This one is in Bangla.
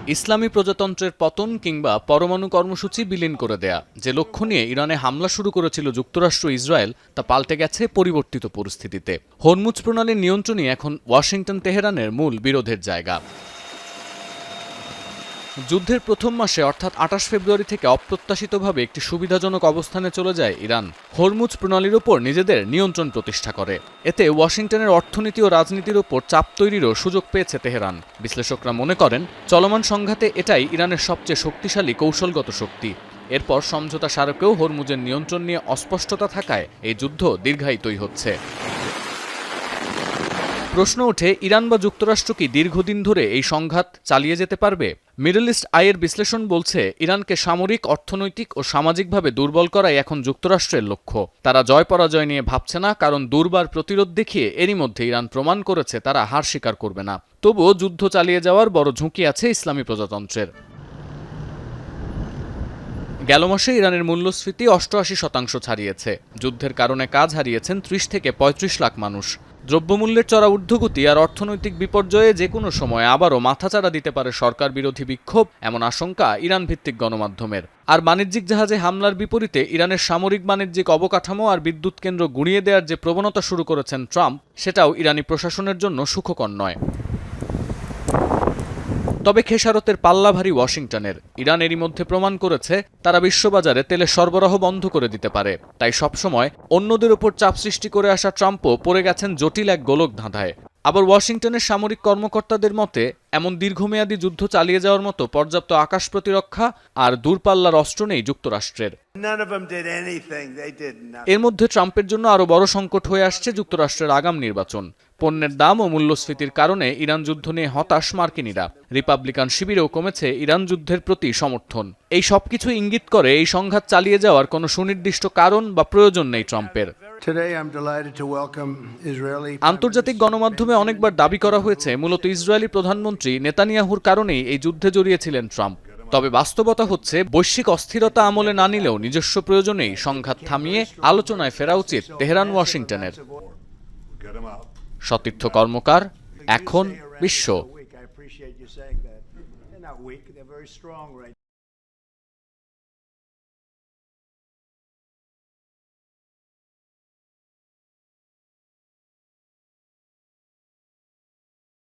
ইসলামী প্রজাতন্ত্রের পতন কিংবা পরমাণু কর্মসূচি বিলীন করে দেয়া যে লক্ষ্য নিয়ে ইরানে হামলা শুরু করেছিল যুক্তরাষ্ট্র ইসরায়েল তা পাল্টে গেছে পরিবর্তিত পরিস্থিতিতে। হরমুজ প্রণালীর নিয়ন্ত্রণই এখন ওয়াশিংটন তেহরানের মূল বিরোধের জায়গা। যুদ্ধের প্রথম মাসে অর্থাৎ ২৮ ফেব্রুয়ারি থেকে অপ্রত্যাশিতভাবে একটি সুবিধাজনক অবস্থানে চলে যায় ইরান। হরমুজ প্রণালীর ওপর নিজেদের নিয়ন্ত্রণ প্রতিষ্ঠা করে। এতে ওয়াশিংটনের অর্থনীতি ও রাজনীতির ওপর চাপ তৈরিরও সুযোগ পেয়েছে তেহরান। বিশ্লেষকরা মনে করেন চলমান সংঘাতে এটাই ইরানের সবচেয়ে শক্তিশালী কৌশলগত শক্তি। এরপর সমঝোতা স্মারকেও হরমুজের নিয়ন্ত্রণ নিয়ে অস্পষ্টতা থাকায় এই যুদ্ধ দীর্ঘায়িতই হচ্ছে। প্রশ্ন ওঠে, ইরান বা যুক্তরাষ্ট্র কি দীর্ঘদিন ধরে এই সংঘাত চালিয়ে যেতে পারবে? মিডল ইস্ট আইয়ের বিশ্লেষণ বলছে ইরানকে সামরিক, অর্থনৈতিক ও সামাজিকভাবে দুর্বল করাই এখন যুক্তরাষ্ট্রের লক্ষ্য। তারা জয় পরাজয় নিয়ে ভাবছে না, কারণ দুর্বার প্রতিরোধ দেখিয়ে এরই মধ্যে ইরান প্রমাণ করেছে তারা হার স্বীকার করবে না। তবুও যুদ্ধ চালিয়ে যাওয়ার বড় ঝুঁকি আছে ইসলামী প্রজাতন্ত্রের। গেল মাসে ইরানের মূল্যস্ফীতি ৮৮% ছাড়িয়েছে। যুদ্ধের কারণে কাজ হারিয়েছেন ৩০ থেকে ৩৫ লাখ মানুষ। দ্রব্যমূল্যের চড়া ঊর্ধ্বগতি আর অর্থনৈতিক বিপর্যয়ে যে কোনো সময় আবারও মাথাচাড়া দিতে পারে সরকার বিরোধী বিক্ষোভ, এমন আশঙ্কা ইরান ভিত্তিক গণমাধ্যমের। আর বাণিজ্যিক জাহাজে হামলার বিপরীতে ইরানের সামরিক বাণিজ্যিক অবকাঠামো আর বিদ্যুৎ কেন্দ্র গুঁড়িয়ে দেওয়ার যে প্রবণতা শুরু করেছেন ট্রাম্প, সেটাও ইরানি প্রশাসনের জন্য সুখকর নয়। তবে খেসারতের পাল্লা ভারী ওয়াশিংটনের। ইরান এরই মধ্যে প্রমাণ করেছে তারা বিশ্ববাজারে তেলের সরবরাহ বন্ধ করে দিতে পারে। তাই সবসময় অন্যদের ওপর চাপ সৃষ্টি করে আসা ট্রাম্পও পড়ে গেছেন জটিল এক গোলক ধাঁধায়। আবার ওয়াশিংটনের সামরিক কর্মকর্তাদের মতে এমন দীর্ঘমেয়াদী যুদ্ধ চালিয়ে যাওয়ার মতো পর্যাপ্ত আকাশ প্রতিরক্ষা আর দূরপাল্লার অস্ত্র নেই যুক্তরাষ্ট্রের। এর মধ্যে ট্রাম্পের জন্য আরও বড় সংকট হয়ে আসছে যুক্তরাষ্ট্রের আগাম নির্বাচন। পণ্যের দাম ও মূল্যস্ফীতির কারণে ইরান যুদ্ধ নিয়ে হতাশ মার্কিনিরা। রিপাবলিকান শিবিরেও কমেছে ইরান যুদ্ধের প্রতি সমর্থন। এই সবকিছু ইঙ্গিত করে এই সংঘাত চালিয়ে যাওয়ার কোনো সুনির্দিষ্ট কারণ বা প্রয়োজন নেই ট্রাম্পের। আন্তর্জাতিক গণমাধ্যমে অনেকবার দাবি করা হয়েছে মূলত ইসরায়েলি প্রধানমন্ত্রী নেতানিয়াহুর কারণেই এই যুদ্ধে জড়িয়েছিলেন ট্রাম্প। তবে বাস্তবতা হচ্ছে বৈশ্বিক অস্থিরতা আমলে না নিলেও নিজস্ব প্রয়োজনেই সংঘাত থামিয়ে আলোচনায় ফেরা উচিত তেহরান ওয়াশিংটনের। সতীর্থ কর্মকার, এখন বিশ্ব।